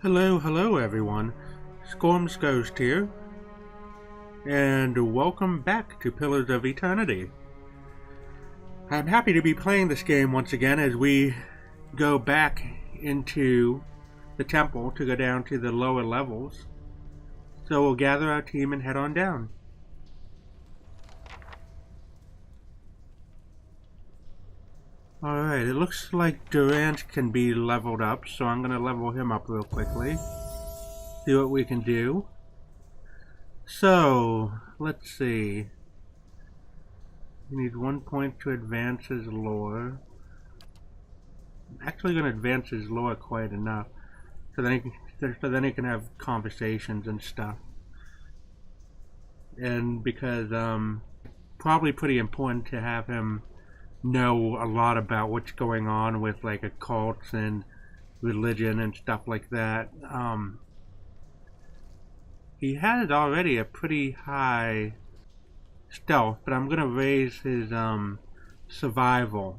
Hello everyone, SkormsGhost here, and welcome back to Pillars of Eternity. I'm happy to be playing this game once again as we go back into the temple to go down to the lower levels. So we'll gather our team and head on down. Alright, it looks like Durant can be leveled up, so I'm going to level him up real quickly. See what we can do. So, let's see. We need 1 point to advance his lore. I'm actually going to advance his lore quite enough. So then he can have conversations and stuff. And because, probably pretty important to have him know a lot about what's going on with like occults and religion and stuff like that. He has already a pretty high stealth, but I'm gonna raise his survival,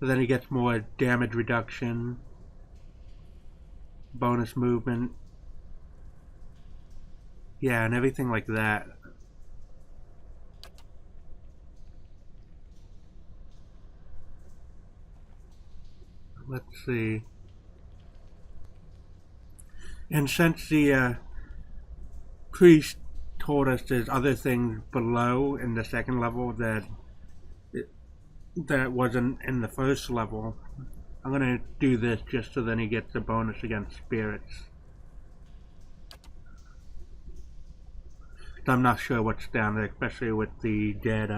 so then he gets more damage reduction, bonus movement, yeah, and everything like that. Let's see. And since the priest told us there's other things below in the second level that wasn't in the first level, I'm gonna do this just so then he gets a bonus against spirits. So I'm not sure what's down there, especially with the dead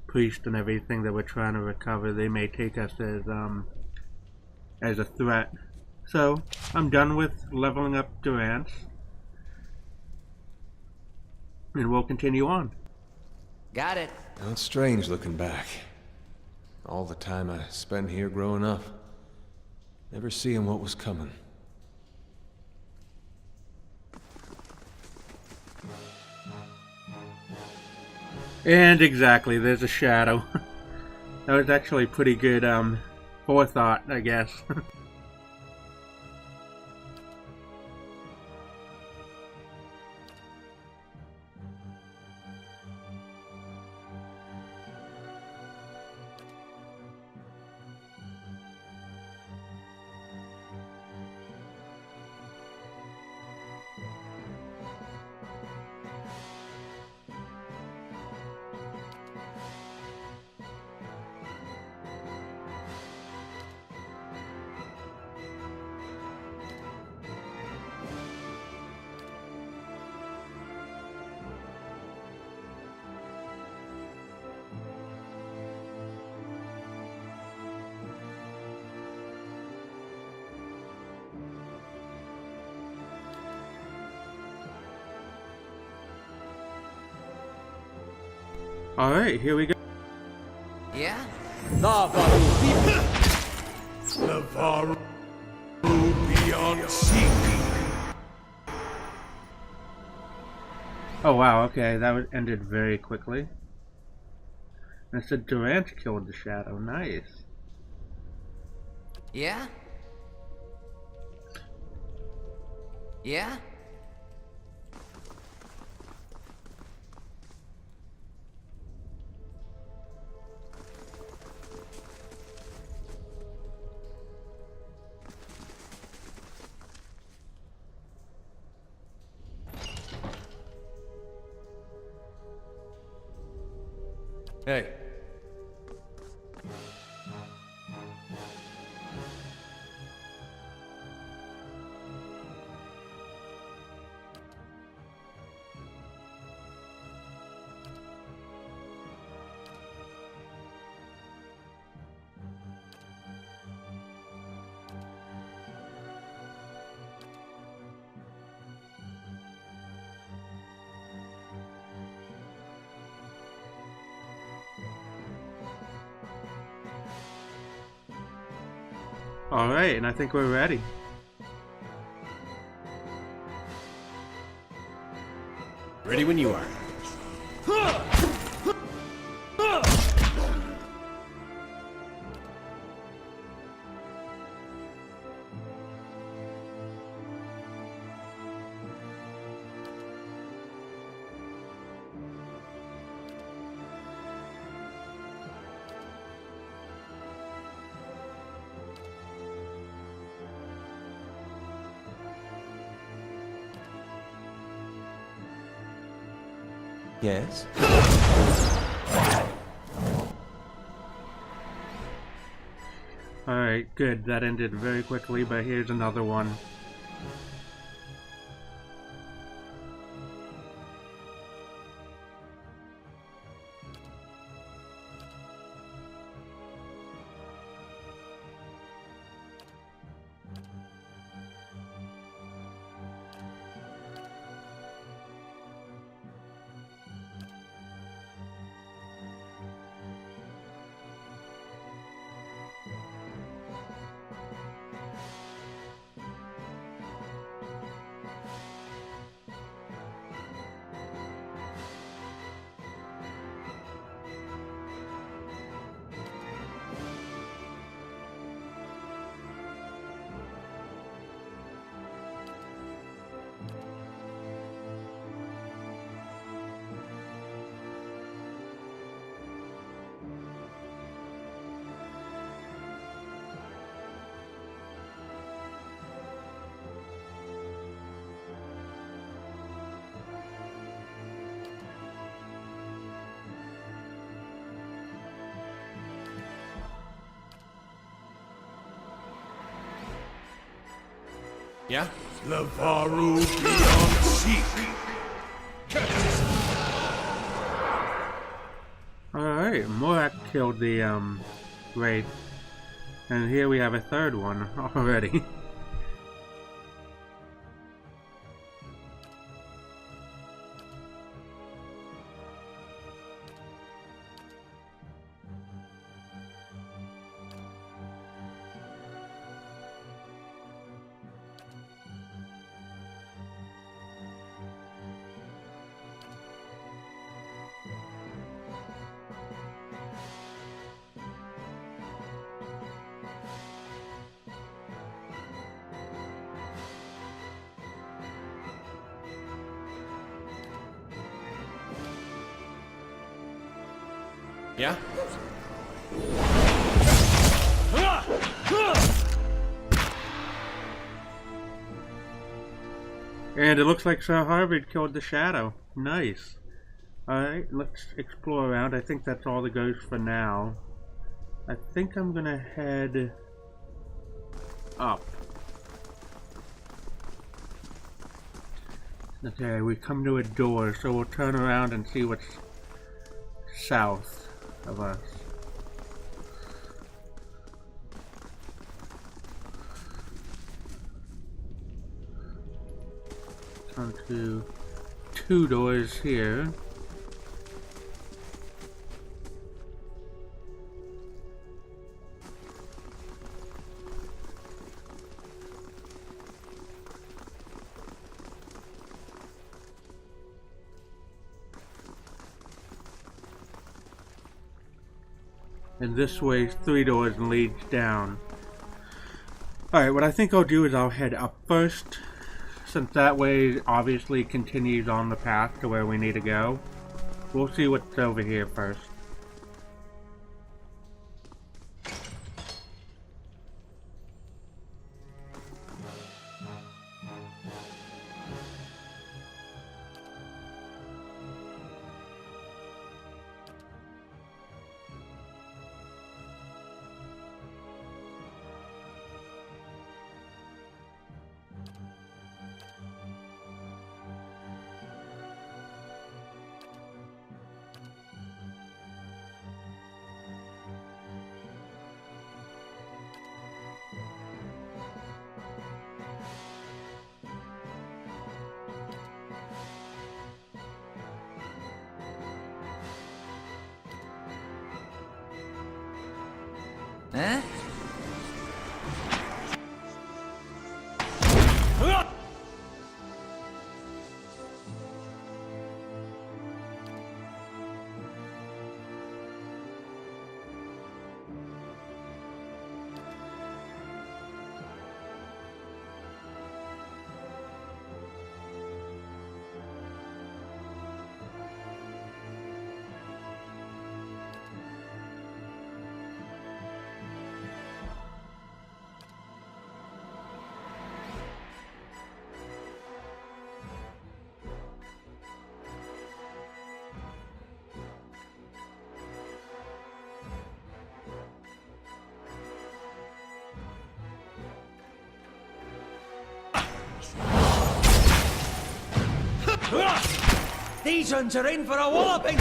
priest and everything that we're trying to recover. They may take us as a threat. So I'm done with leveling up Durant, and we'll continue on. Got it. Now it's strange looking back. All the time I spent here growing up, never seeing what was coming. And exactly, there's a shadow. That was actually pretty good forethought, I guess. Alright, here we go. Yeah? Lavaru beyond seeking. Oh wow, okay, that ended very quickly. And it said Durant killed the shadow, nice. Yeah? Yeah? Hey. Alright, and I think we're ready. Ready when you are. Yes? Alright, good. That ended very quickly, but here's another one. Yeah? Lavaru beyond seek. Alright, Morak killed the, raid. And here we have a third one already. Yeah? And it looks like Sir Harvard killed the Shadow. Nice. Alright, let's explore around. I think that's all the ghosts for now. I think I'm gonna head up. Okay, we come to a door, so we'll turn around and see what's south of us. Come to two doors here. And this way, 3 doors and leads down. Alright, what I think I'll do is I'll head up first, since that way obviously continues on the path to where we need to go. We'll see what's over here first. Huh? These ones are in for a walloping!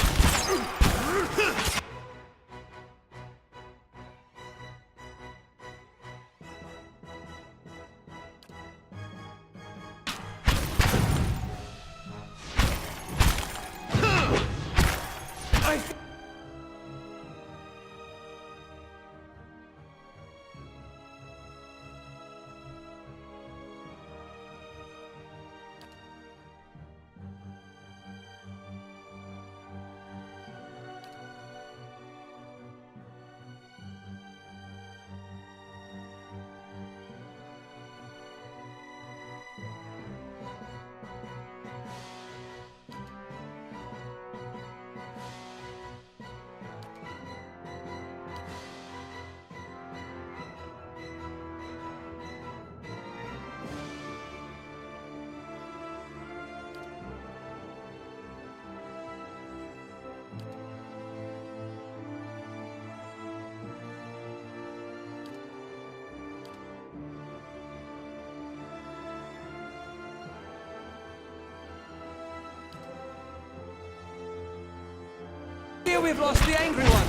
Here we've lost the angry one!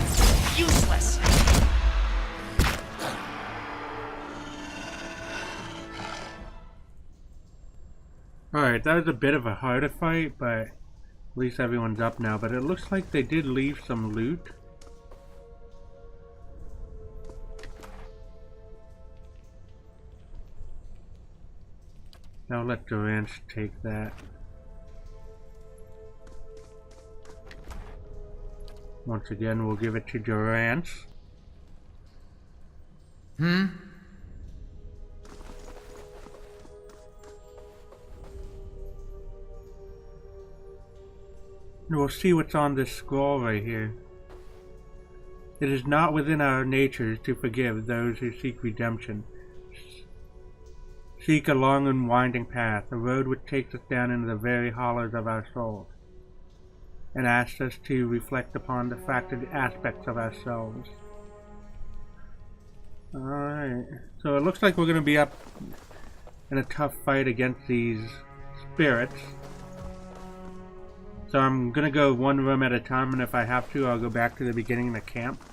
Useless! Alright, that was a bit of a harder fight, but at least everyone's up now. But it looks like they did leave some loot. Now let Durance take that. Once again, we'll give it to Durance. We'll see what's on this scroll right here. It is not within our natures to forgive those who seek redemption. Seek a long and winding path, a road which takes us down into the very hollows of our souls, and asks us to reflect upon the fractured aspects of ourselves. Alright, so it looks like we're going to be up in a tough fight against these spirits. So I'm going to go one room at a time, and if I have to, I'll go back to the beginning of the camp.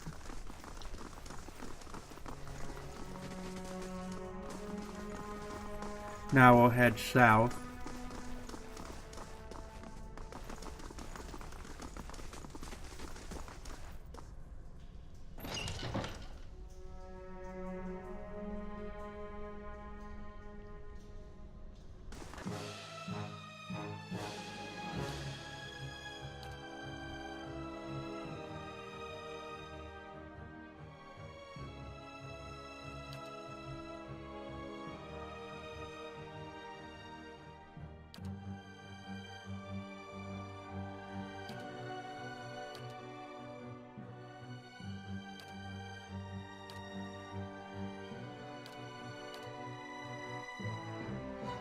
Now we'll head south.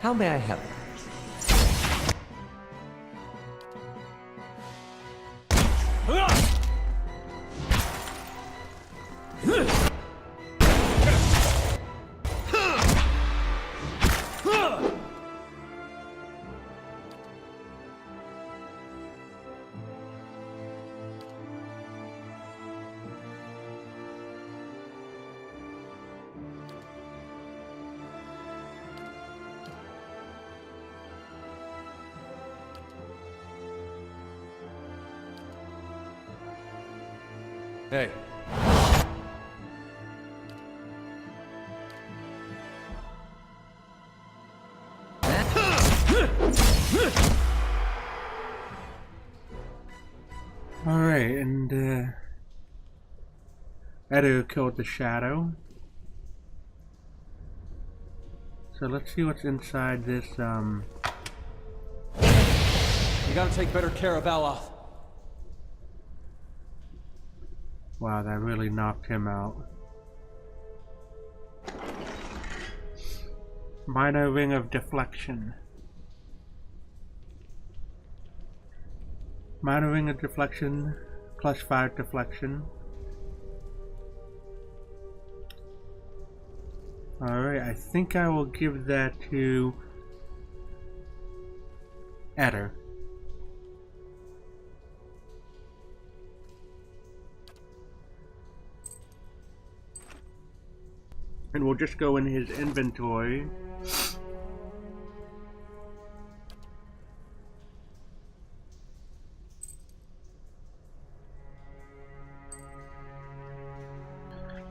How may I help? Hey. Alright, and Edo killed the shadow. So let's see what's inside this, You gotta take better care of Aloth. Wow, that really knocked him out. Minor ring of deflection. Minor ring of deflection, +5 deflection. Alright, I think I will give that to Eder. And we'll just go in his inventory.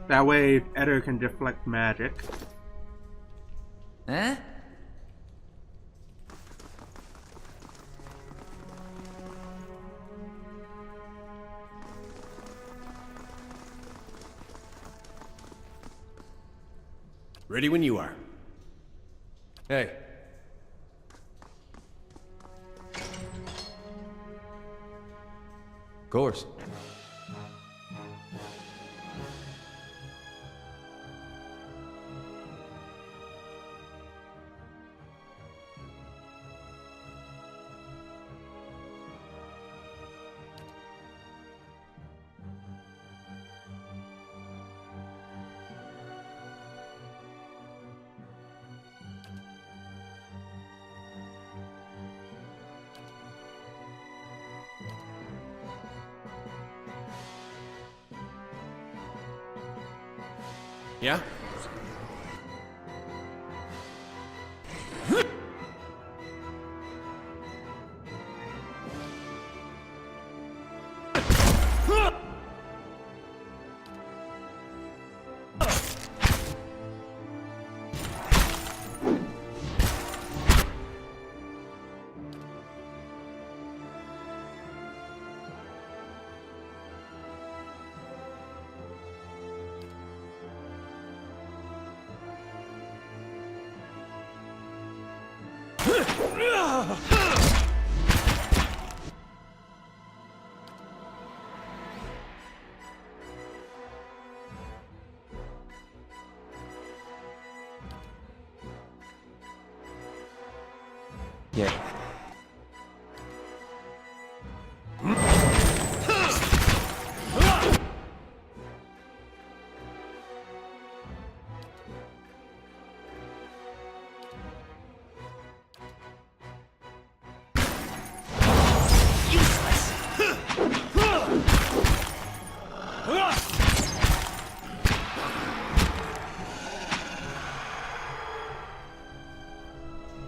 That way, Eder can deflect magic. Huh? Ready when you are. Hey. Of course. Yeah? Yeah.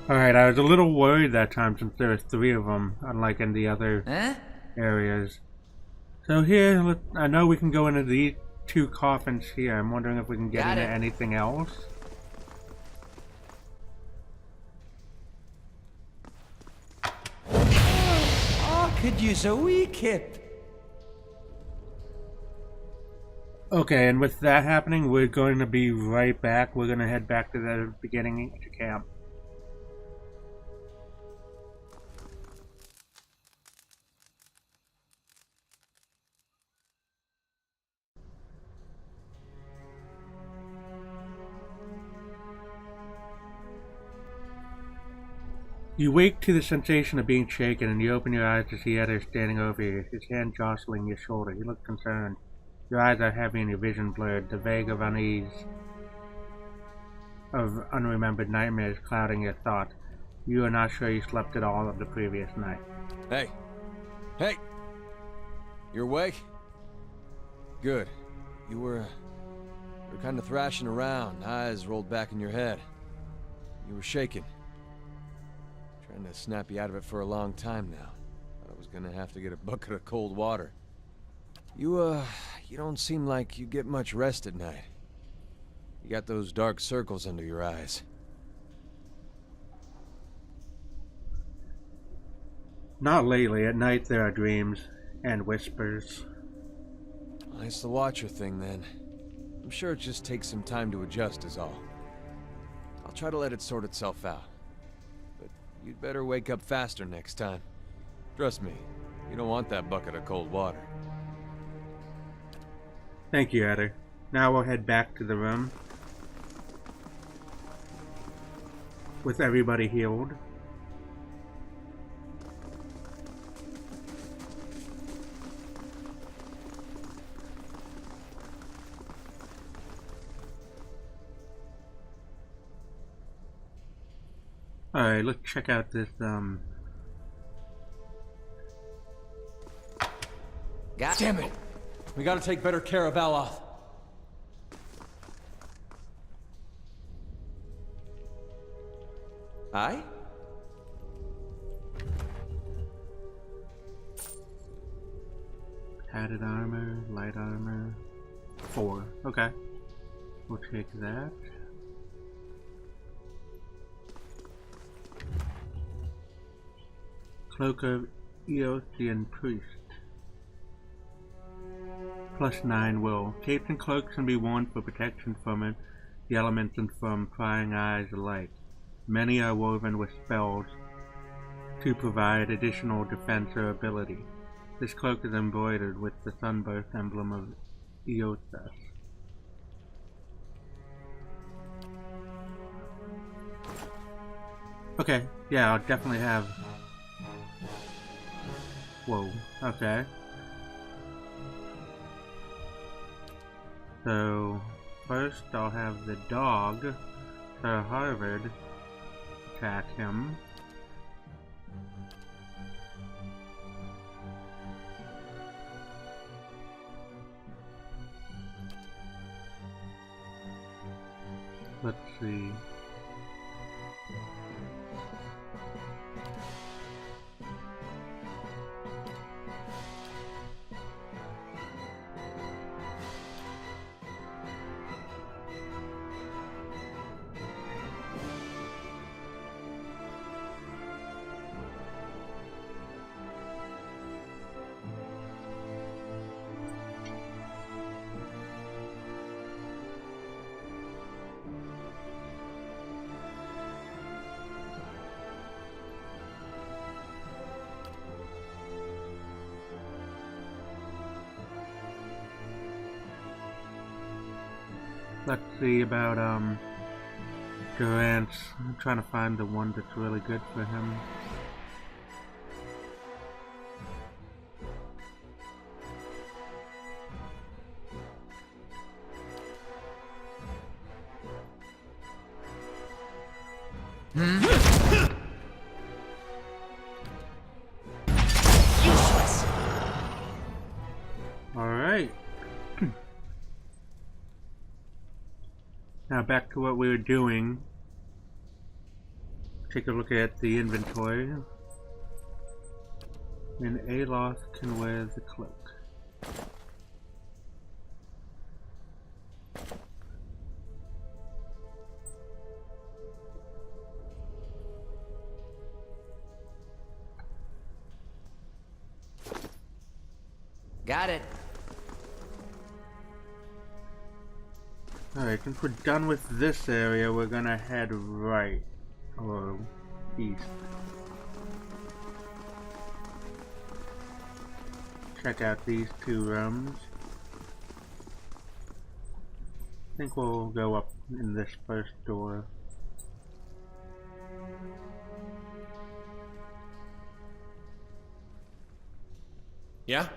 Alright, I was a little worried that time since there were 3 of them, unlike in the other Huh? areas. So here, I know we can go into these 2 coffins here. I'm wondering if we can get Got into it. anything else. Oh, could use a wee kip. Okay, and with that happening, we're going to be right back. We're going to head back to the beginning to camp. You wake to the sensation of being shaken, and you open your eyes to see Eder standing over you, his hand jostling your shoulder. You look concerned. Your eyes are heavy and your vision blurred, the vague of unease of unremembered nightmares clouding your thought. You are not sure you slept at all of the previous night. Hey. Hey! You awake? Good. You were kind of thrashing around, eyes rolled back in your head. You were shaking. Trying to snap you out of it for a long time now. Thought I was gonna have to get a bucket of cold water. You don't seem like you get much rest at night. You got those dark circles under your eyes. Not lately. At night there are dreams and whispers. Well, it's the Watcher thing then. I'm sure it just takes some time to adjust is all. I'll try to let it sort itself out. But you'd better wake up faster next time. Trust me, you don't want that bucket of cold water. Thank you, Eder. Now we'll head back to the room. With everybody healed. Alright, let's check out this, Got Damn it! We gotta take better care of Aloth. Aye? Padded armor, light armor. 4. Okay. We'll take that. Cloak of Eothian Priest. +9 will. Capes and cloaks can be worn for protection from the elements and from prying eyes alike. Many are woven with spells to provide additional defense or ability. This cloak is embroidered with the sunburst emblem of Eothas. Okay, yeah, I'll definitely have... Whoa, okay. So, first I'll have the dog, Sir Harvard, attack him. Let's see. Let's see about, Durant's. I'm trying to find the one that's really good for him. Useless. Alright. Now back to what we were doing. Take a look at the inventory. And Aloth can wear the cloak. Got it. Alright, since we're done with this area, we're gonna head right, or east. Check out these 2 rooms. I think we'll go up in this first door. Yeah?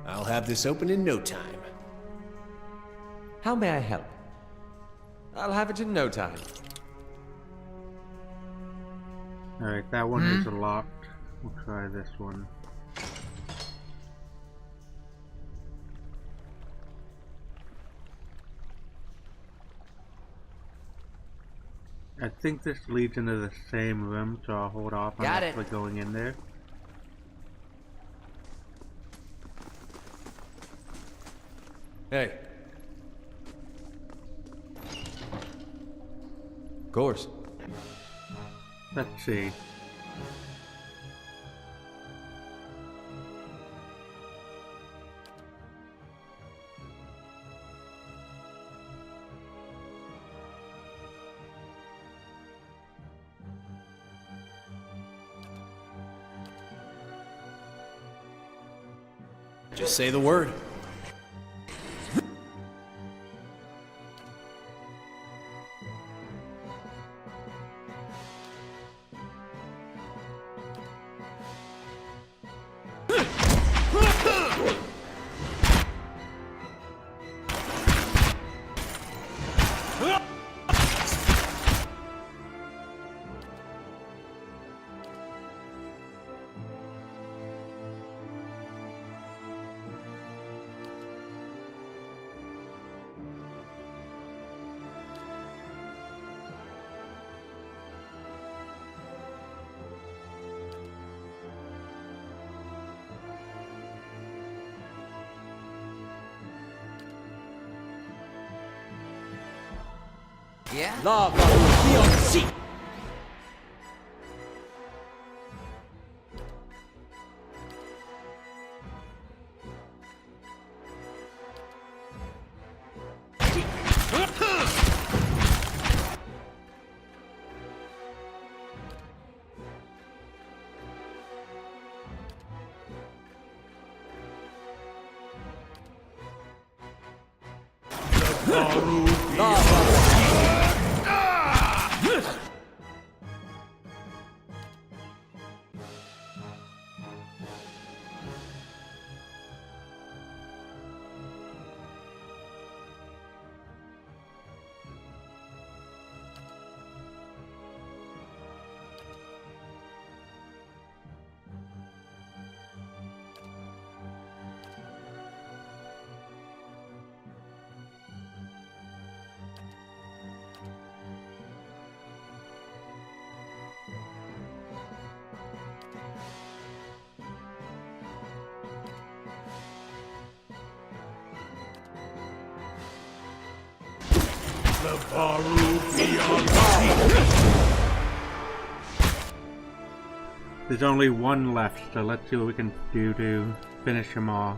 I'll have this open in no time. How may I help? I'll have it in no time. Alright, that one is locked. We'll try this one. I think this leads into the same room, so I'll hold off on actually going in there. Hey. Of course. Let's see. Just say the word. Yeah? Lava will be on sea. There's only one left, so let's see what we can do to finish him off.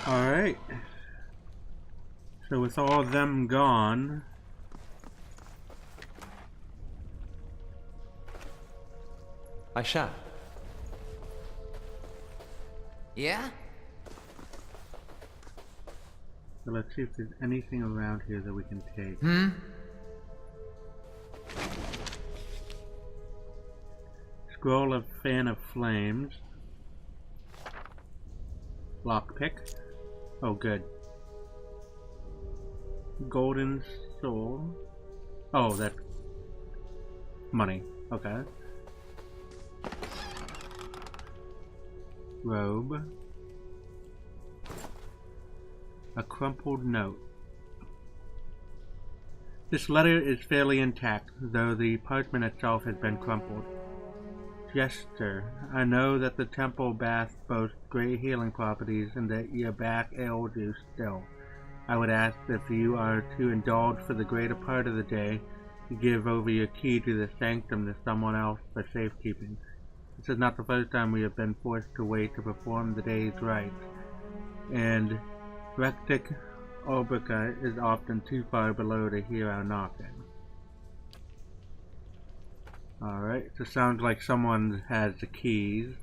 Alright. So with all of them gone, I shall. Yeah? so let's see if there's anything around here that we can take. Scroll of Fan of Flames. Lockpick. Oh, good. Golden Soul. Oh, that's money. Okay. Robe. A crumpled note. This letter is fairly intact, though the parchment itself has been crumpled. Jester, I know that the Temple bath boasts great healing properties and that your back ails you still. I would ask if you are to indulge for the greater part of the day, to give over your key to the sanctum to someone else for safekeeping. This is not the first time we have been forced to wait to perform the day's rites, and Rectic Obrica is often too far below to hear our knocking. Alright, so sounds like someone has the keys.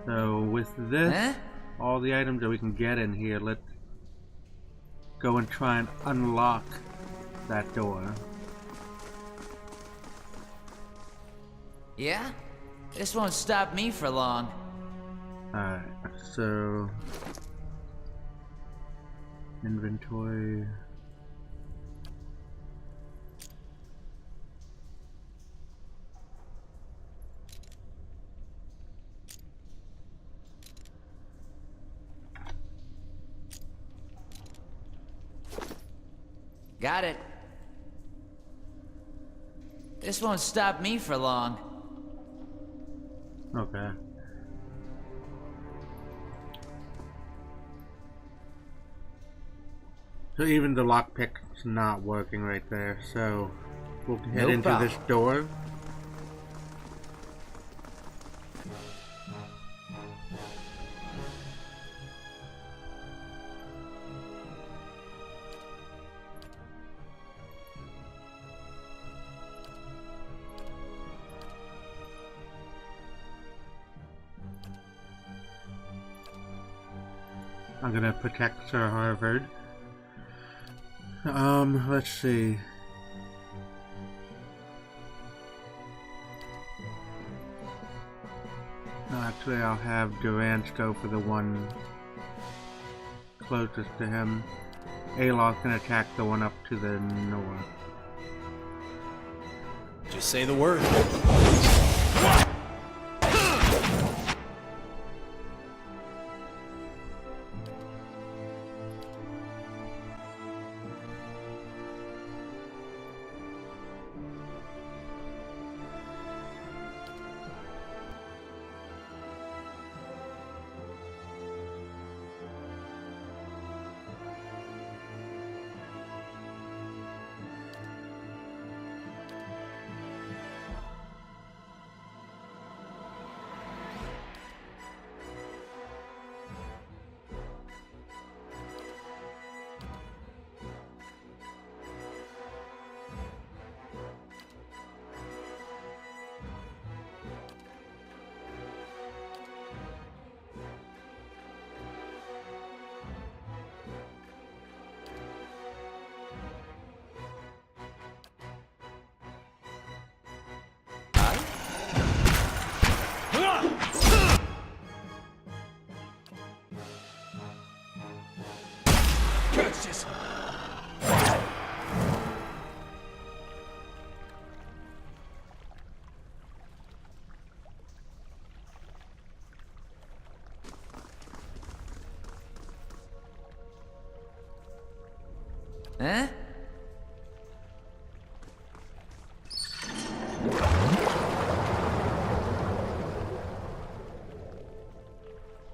So with this, all the items that we can get in here, let's go and try and unlock that door. Yeah? This won't stop me for long. Alright, so inventory. Got it. This won't stop me for long. Okay. So even the lockpick's not working right there, so we'll head into this door. I'm gonna protect Sir Harvard. Let's see. No, actually I'll have Durance go for the one closest to him. Aloth can attack the one up to the north. Just say the word. Huh?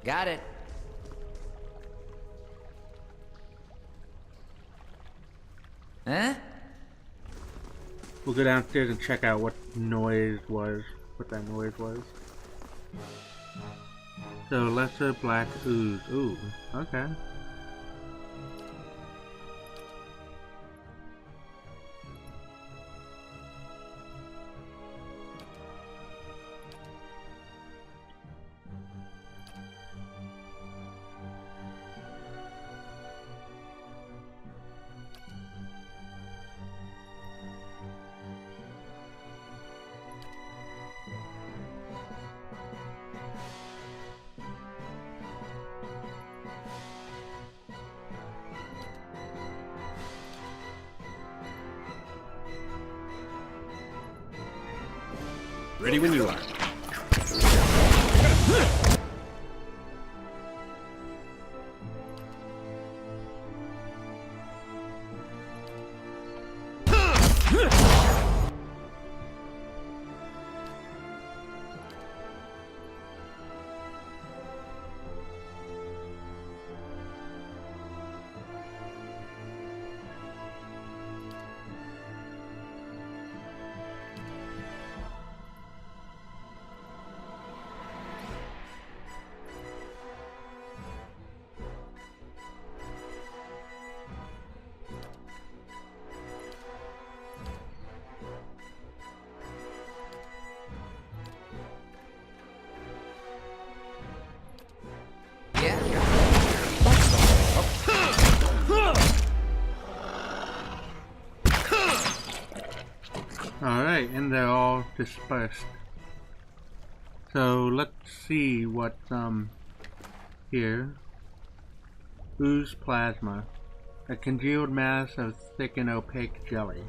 Got it. Huh? We'll go downstairs and check out what that noise was. So, lesser black ooze. Ooh, okay. Ready when you are. Alright, and they're all dispersed. So let's see what's here. Ooze plasma. A congealed mass of thick and opaque jelly.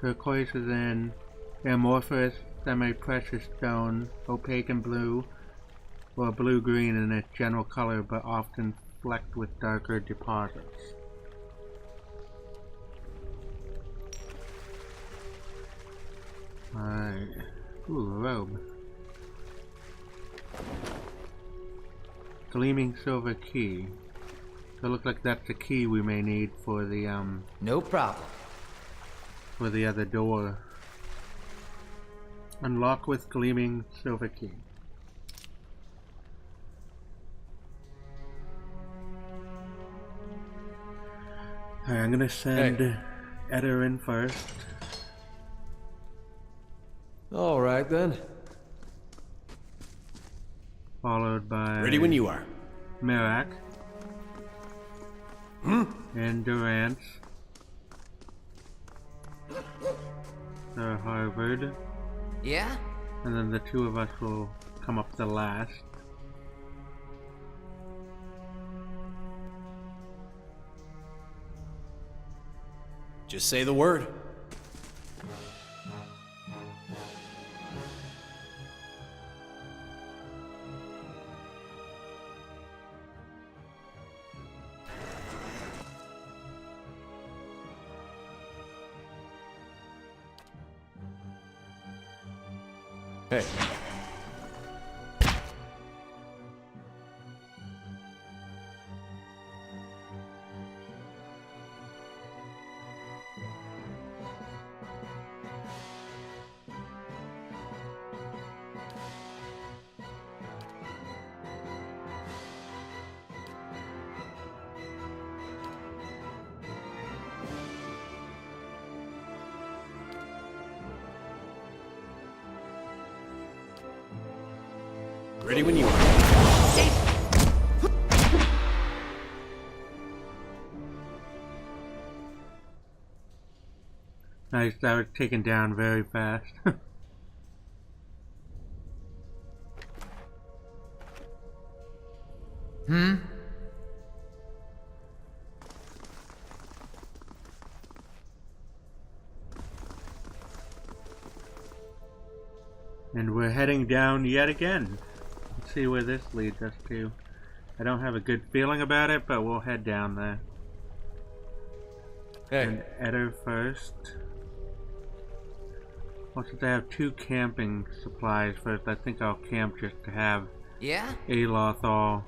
Turquoise is in amorphous, semi-precious stone, opaque and blue, or blue-green in its general color, but often flecked with darker deposits. Alright. Ooh, a robe. Gleaming silver key. So it looks like that's the key we may need for the No problem. for the other door. Unlock with gleaming silver key. Alright, I'm gonna send Eder in first. Alright then. Followed by Ready when you are. Merak. And Durance. Harvard. Yeah? And then the two of us will come up the last. Just say the word. Hey. Ready when you are. Nice, that was taken down very fast. And we're heading down yet again. see where this leads us to. I don't have a good feeling about it, but we'll head down there. Hey. And Edo first. Well, since I have 2 camping supplies first, I think I'll camp just to have Yeah? Aloth all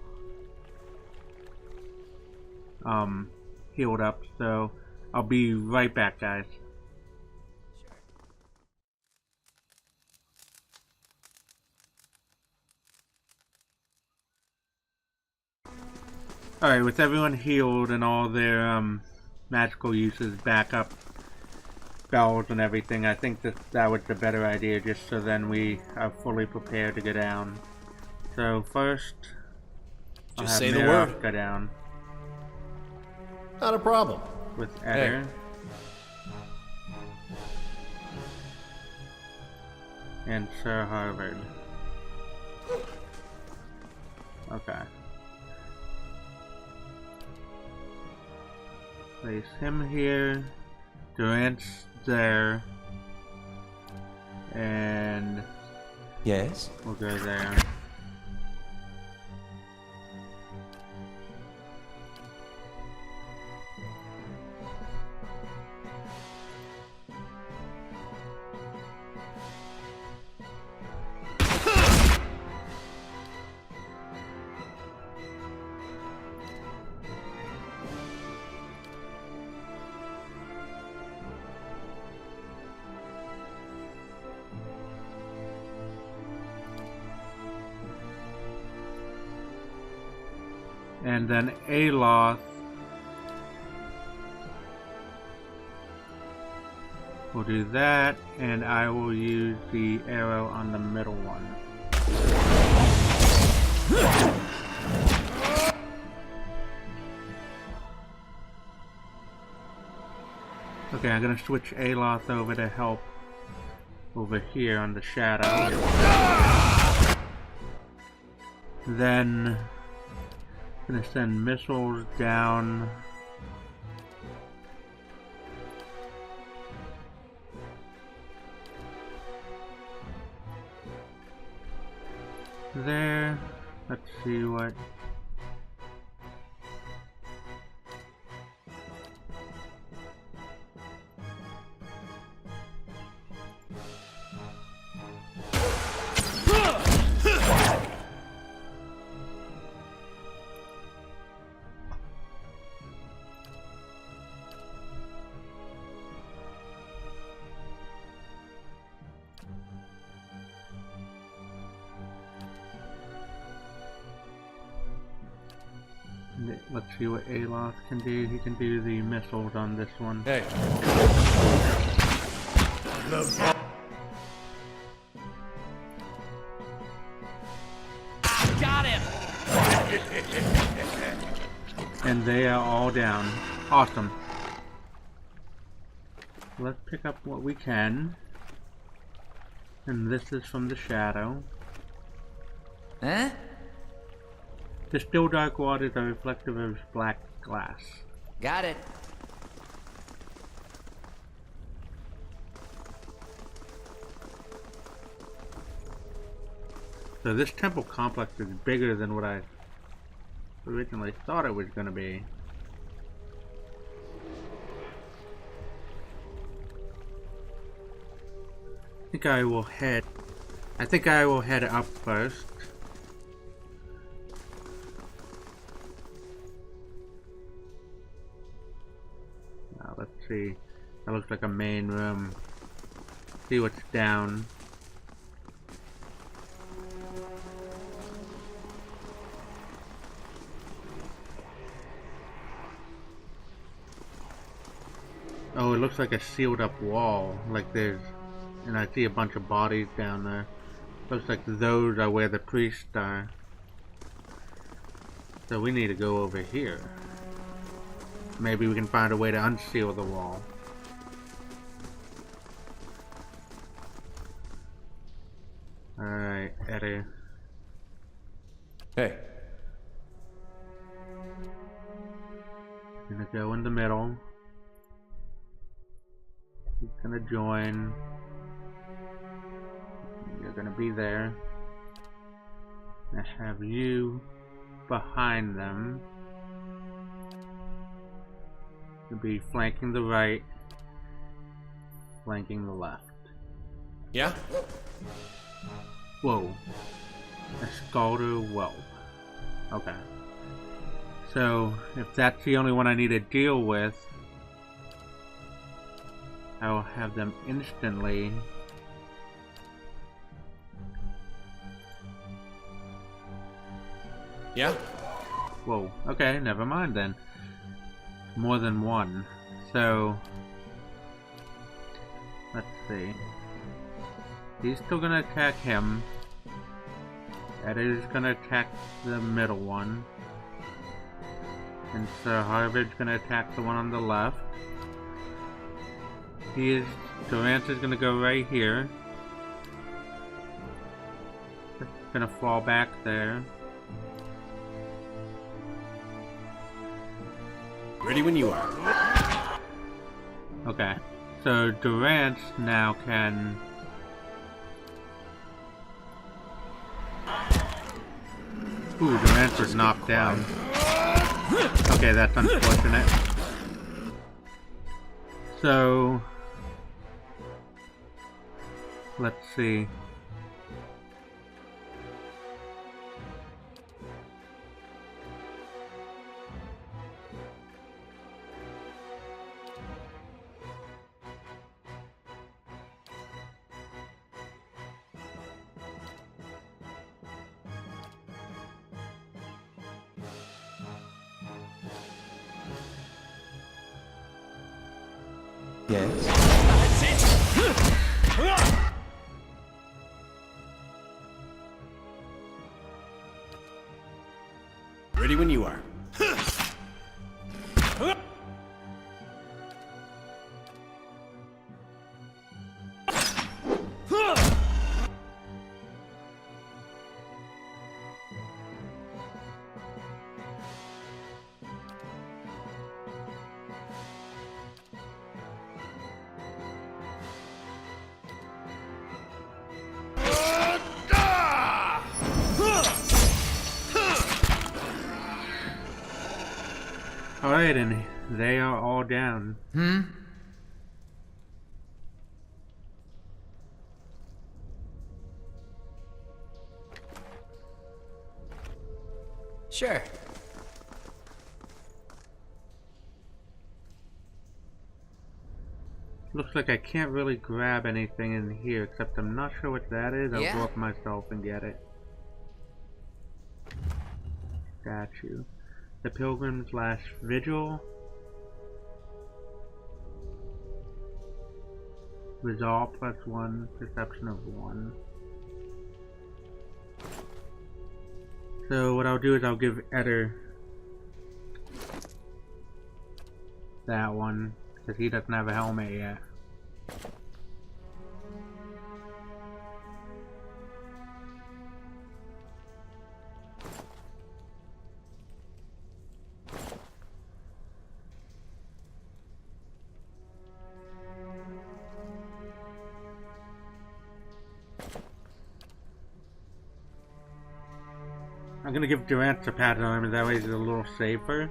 healed up. So I'll be right back, guys. Alright, with everyone healed and all their magical uses back up, spells and everything, I think that was the better idea, just so then we are fully prepared to go down. So first, I'll Just have say the Mirok word. go down Not a problem. with Eder. And Sir Harvard. Okay. Place him here. Durant's there. And Yes? we'll go there. And then Aloth will do that, and I will use the arrow on the middle one. Okay, I'm gonna switch Aloth over to help over here on the shadow. Then gonna send missiles down there. Let's see what let's see what Aloth can do. He can do the missiles on this one. Hey. Got him! And they are all down. Awesome. Let's pick up what we can. And this is from the shadow. Huh? The still dark waters are reflective of black glass. Got it. So this temple complex is bigger than what I originally thought it was going to be. I think I will head up first. Now let's see. That looks like a main room. See what's down. Oh, it looks like a sealed up wall. Like there's... And I see a bunch of bodies down there. Looks like those are where the priests are. So we need to go over here. Maybe we can find a way to unseal the wall. Alright, Eddie. Hey. Gonna go in the middle. He's gonna join. You're gonna be there. I have you behind them. You'll be flanking the right, flanking the left. Yeah? Whoa. A Scalder Whelp. Okay. So, if that's the only one I need to deal with, I will have them instantly. Yeah? Whoa. Okay, never mind then. More than one. So, let's see. He's still gonna attack him. Eddie's gonna attack the middle one. And Sir Harvard's gonna attack the one on the left. Durant is gonna go right here. Gonna fall back there. Ready when you are. Okay. So Durant now can... Ooh, Durant was knocked down. Okay, that's unfortunate. So... let's see. Yes. Ready when you are. Alright, and they are all down. Sure. Looks like I can't really grab anything in here, except I'm not sure what that is. I'll go up myself and get it. Statue. The Pilgrim's Last Vigil. Resolve +1, Perception of 1. So what I'll do is I'll give Eder that one, because he doesn't have a helmet yet. I'm gonna give Durant a pat on him, that way he's a little safer.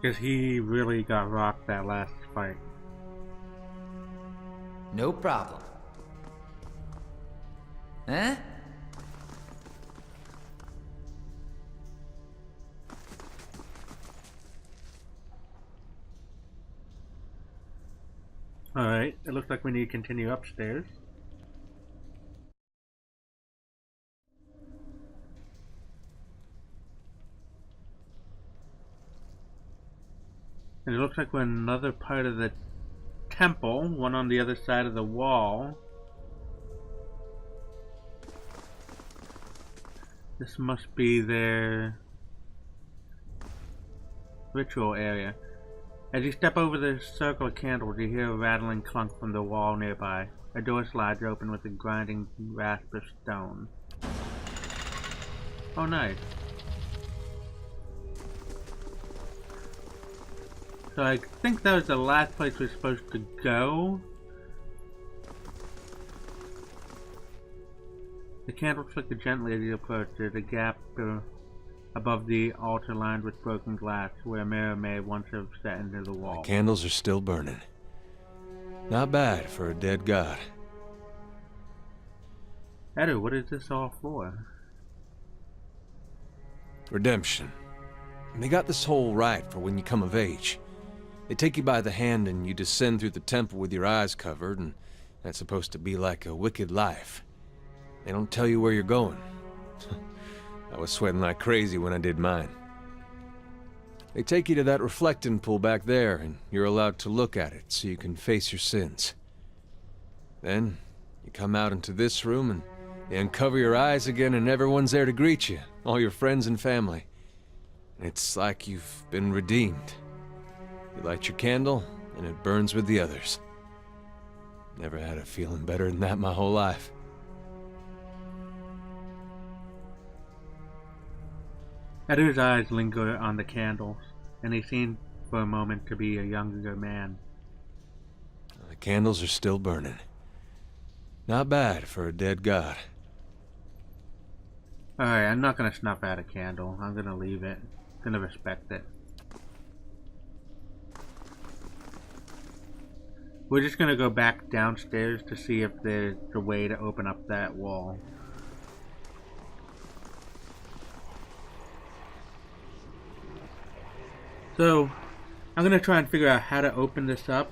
Because he really got rocked that last fight. No problem. Huh? Alright, it looks like we need to continue upstairs. And it looks like we're in another part of the temple, one on the other side of the wall. This must be their ritual area. As you step over the circle of candles, you hear a rattling clunk from the wall nearby. A door slides open with a grinding rasp of stone. Oh, nice. So I think that was the last place we're supposed to go. The candle flickered gently as you approached it, a gap above the altar lined with broken glass where a mirror may once have set into the wall. The candles are still burning. Not bad for a dead god. Edo, what is this all for? Redemption. They got this whole right for when you come of age. They take you by the hand and you descend through the temple with your eyes covered, and that's supposed to be like a wicked life. They don't tell you where you're going. I was sweating like crazy when I did mine. They take you to that reflecting pool back there, and you're allowed to look at it so you can face your sins. Then, you come out into this room and they uncover your eyes again and everyone's there to greet you, all your friends and family. It's like you've been redeemed. You light your candle, and it burns with the others. Never had a feeling better than that my whole life. Edo's eyes linger on the candles, and he seemed for a moment to be a younger man. The candles are still burning. Not bad for a dead god. Alright, I'm not gonna snuff out a candle. I'm gonna leave it. I'm gonna respect it. We're just gonna go back downstairs to see if there's a way to open up that wall. So, I'm gonna try and figure out how to open this up.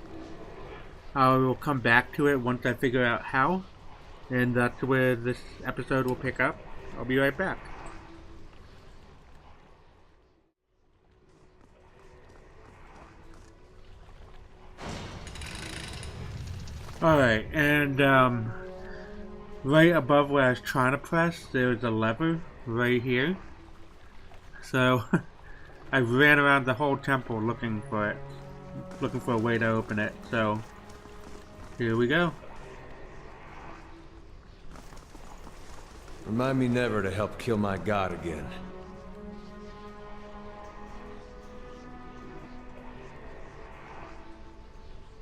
I will come back to it once I figure out how, and that's where this episode will pick up. I'll be right back. Alright, and right above where I was trying to press, there's a lever right here. So, I ran around the whole temple looking for it. Looking for a way to open it, so here we go. Remind me never to help kill my god again.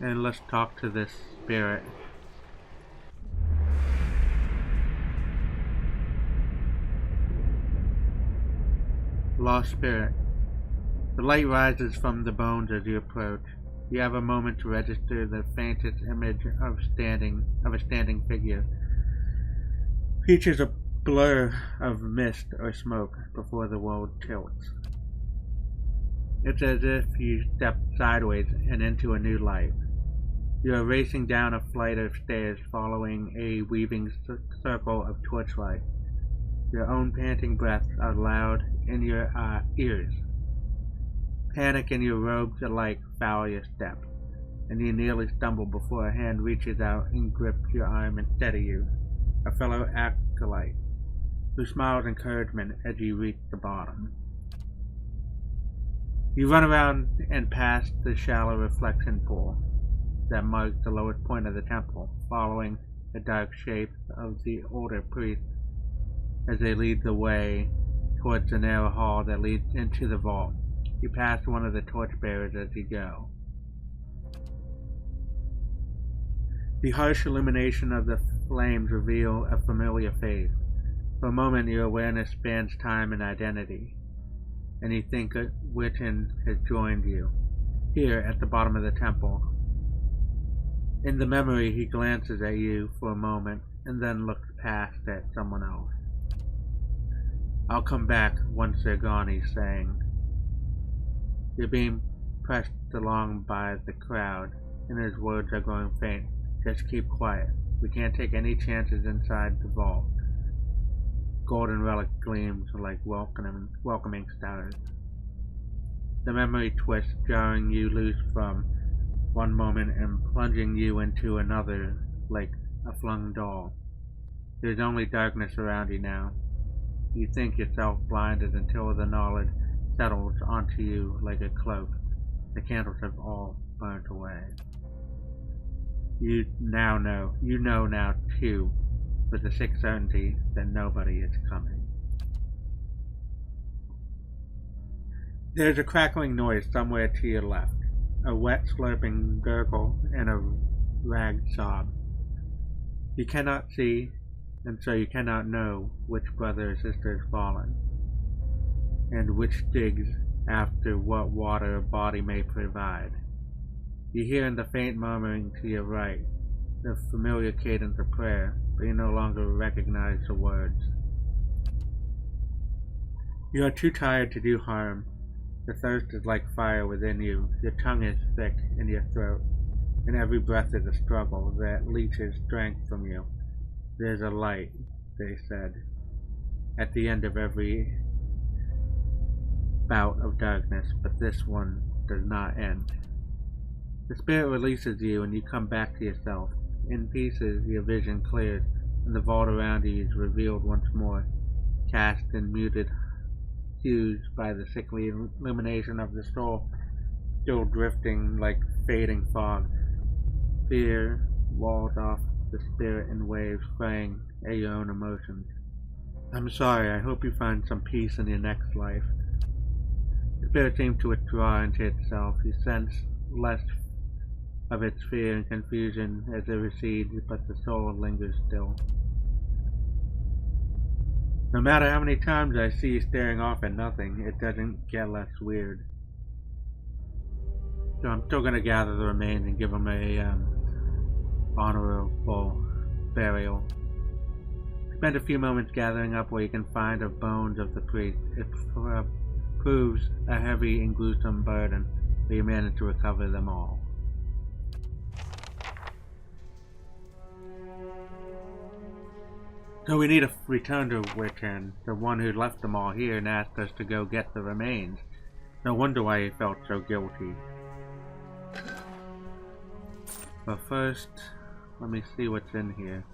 And let's talk to this spirit. Lost spirit. The light rises from the bones as you approach. You have a moment to register the faintest image of a standing figure. Features a blur of mist or smoke before the world tilts. It's as if you step sideways and into a new life. You are racing down a flight of stairs following a weaving circle of torchlight. Your own panting breaths are loud in your ears. Panic and your robes alike foul your steps, and you nearly stumble before a hand reaches out and grips your arm and steadies you, a fellow acolyte, who smiles encouragement as you reach the bottom. You run around and past the shallow reflection pool that marks the lowest point of the temple, following the dark shape of the older priests as they lead the way towards the narrow hall that leads into the vault. You pass one of the torchbearers as you go. The harsh illumination of the flames reveal a familiar face. For a moment your awareness spans time and identity, and you think Wirtan has joined you, here at the bottom of the temple. In the memory he glances at you for a moment, and then looks past at someone else. I'll come back once they're gone, he's saying. You're being pressed along by the crowd, and his words are growing faint. Just keep quiet. We can't take any chances inside the vault. Golden relic gleams like welcoming stars. The memory twists, jarring you loose from one moment and plunging you into another like a flung doll. There's only darkness around you now. You think yourself blinded until the knowledge settles onto you like a cloak. The candles have all burnt away. You know now too, with the sick certainty that nobody is coming. There's a crackling noise somewhere to your left, a wet slurping gurgle and a ragged sob. You cannot see, and so you cannot know which brother or sister has fallen, and which digs after what water a body may provide. You hear in the faint murmuring to your right the familiar cadence of prayer, but you no longer recognize the words. You are too tired to do harm. The thirst is like fire within you. Your tongue is thick in your throat, and every breath is a struggle that leaches strength from you. There's a light, they said, at the end of every bout of darkness, but this one does not end. The spirit releases you and you come back to yourself. In pieces, your vision clears, and the vault around you is revealed once more, cast in muted hues by the sickly illumination of the soul, still drifting like fading fog. Fear walls off the spirit in waves, fraying at your own emotions. I'm sorry, I hope you find some peace in your next life. The spirit seemed to withdraw into itself. You sense less of its fear and confusion as it recedes, but the soul lingers still. No matter how many times I see you staring off at nothing, it doesn't get less weird. So I'm still going to gather the remains and give them a honorable burial. Spend a few moments gathering up where you can find the bones of the priest. It proves a heavy and gruesome burden, but you manage to recover them all. So we need to return to Wirtan, the one who left them all here and asked us to go get the remains. No wonder why he felt so guilty. But first, let me see what's in here.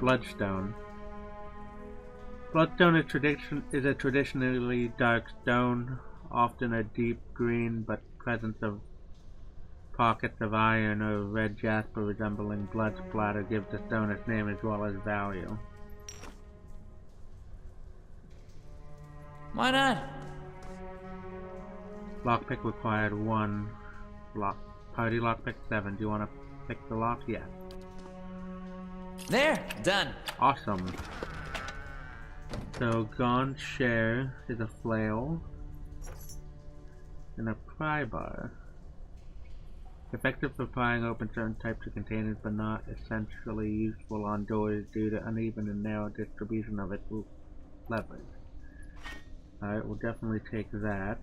Bloodstone. Bloodstone is a traditionally dark stone, often a deep green, but presence of pockets of iron or red jasper resembling blood splatter gives the stone its name as well as value. Why not? Lockpick required 1. Party lockpick 7. Do you want to pick the lock? Yes. There, done. Awesome. So Gaunt's share is a flail and a pry bar. Effective for prying open certain types of containers, but not essentially useful on doors due to uneven and narrow distribution of its leverage. Alright, we'll definitely take that.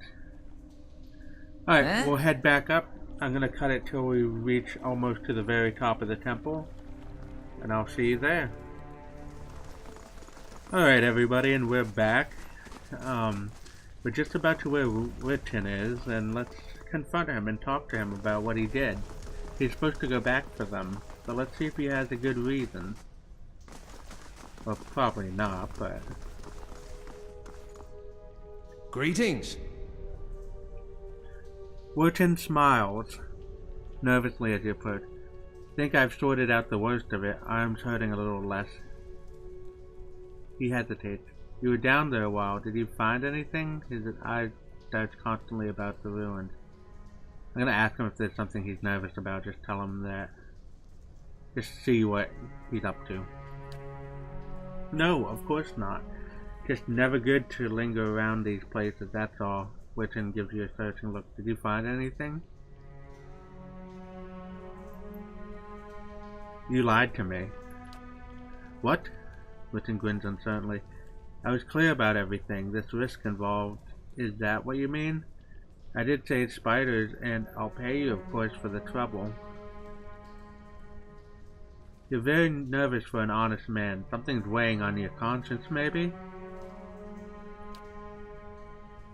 Alright, we'll head back up. I'm going to cut it till we reach almost to the very top of the temple, and I'll see you there. Alright everybody, and we're back. We're just about to where Writan is, and let's confront him and talk to him about what he did. He's supposed to go back for them, but let's see if he has a good reason. Well, probably not, but... Greetings. Wirtan smiles, nervously as you put. Think I've sorted out the worst of it. Arm's hurting a little less. He hesitates. You were down there a while. Did you find anything? His eyes darts constantly about the ruins. I'm gonna ask him if there's something he's nervous about. Just tell him that. Just see what he's up to. No, of course not. Just never good to linger around these places, that's all. Wirtan gives you a searching look. Did you find anything? You lied to me. What? Wirtan grins uncertainly. I was clear about everything. This risk involved. Is that what you mean? I did say it's spiders, and I'll pay you, of course, for the trouble. You're very nervous for an honest man. Something's weighing on your conscience, maybe?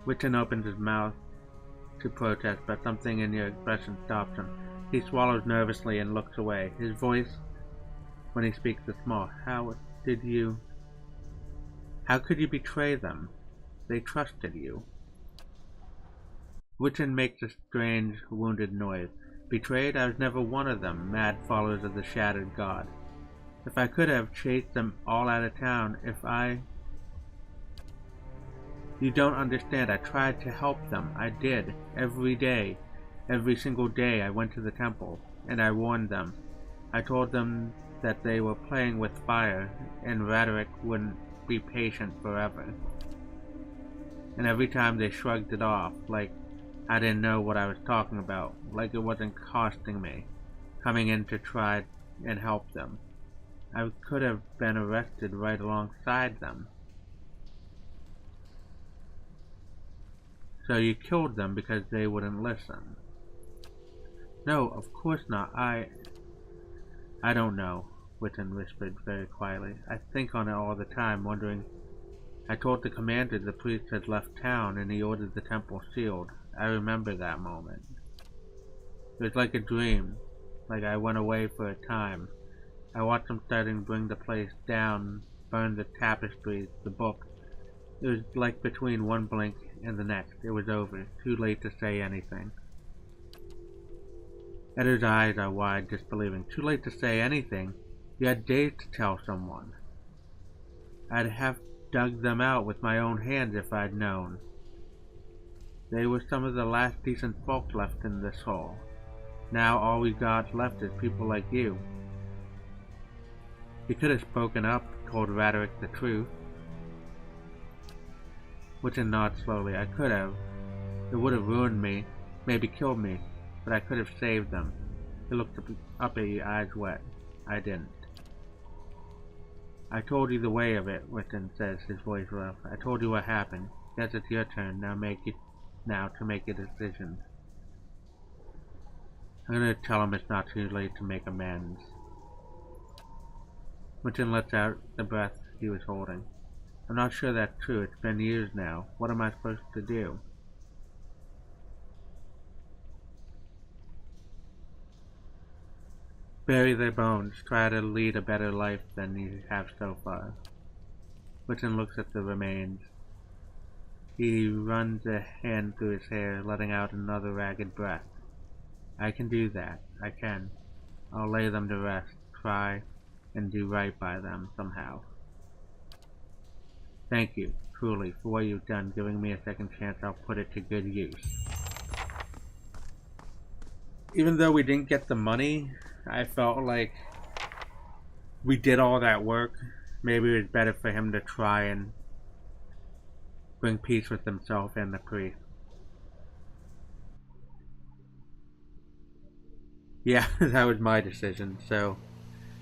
Wirtan opens his mouth to protest, but something in your expression stops him. He swallows nervously and looks away. His voice, when he speaks, is small. How could you betray them? They trusted you. Wirtan makes a strange, wounded noise. Betrayed? I was never one of them, mad followers of the shattered god. If I could have chased them all out of town, You don't understand. I tried to help them. I did. Every day. Every single day I went to the temple. and I warned them. I told them that they were playing with fire, and Rhetoric wouldn't be patient forever. And every time they shrugged it off, like I didn't know what I was talking about, like it wasn't costing me, coming in to try and help them. I could have been arrested right alongside them. So you killed them because they wouldn't listen? No, of course not. I don't know, Wirtan whispered very quietly. I think on it all the time, wondering. I told the commander the priest had left town and he ordered the temple sealed. I remember that moment. It was like a dream, like I went away for a time. I watched them starting to bring the place down, burn the tapestries, the book. It was like between one blink and the next. It was over. Too late to say anything. Edda's eyes are wide, disbelieving. Too late to say anything? You had days to tell someone. I'd have dug them out with my own hands if I'd known. They were some of the last decent folk left in this hole. Now all we got left is people like you. He could have spoken up, told Rhetoric the truth. Wirtan nodded slowly. I could have. It would have ruined me, maybe killed me, but I could have saved them. He looked up at you, eyes wet. I didn't. I told you the way of it, Wirtan says, his voice rough. I told you what happened. Guess it's your turn, now to make a decision. I'm gonna tell him it's not too late to make amends. Wirtan lets out the breath he was holding. I'm not sure that's true. It's been years now. What am I supposed to do? Bury their bones. Try to lead a better life than you have so far. Wirtan looks at the remains. He runs a hand through his hair, letting out another ragged breath. I can do that. I can. I'll lay them to rest, try, and do right by them somehow. Thank you, truly, for what you've done. Giving me a second chance, I'll put it to good use. Even though we didn't get the money, I felt like we did all that work. Maybe it was better for him to try and bring peace with himself and the priest. Yeah, that was my decision, so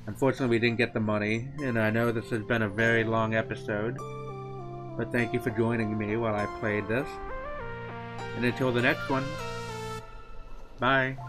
unfortunately we didn't get the money, and I know this has been a very long episode, but thank you for joining me while I played this, and until the next one, bye.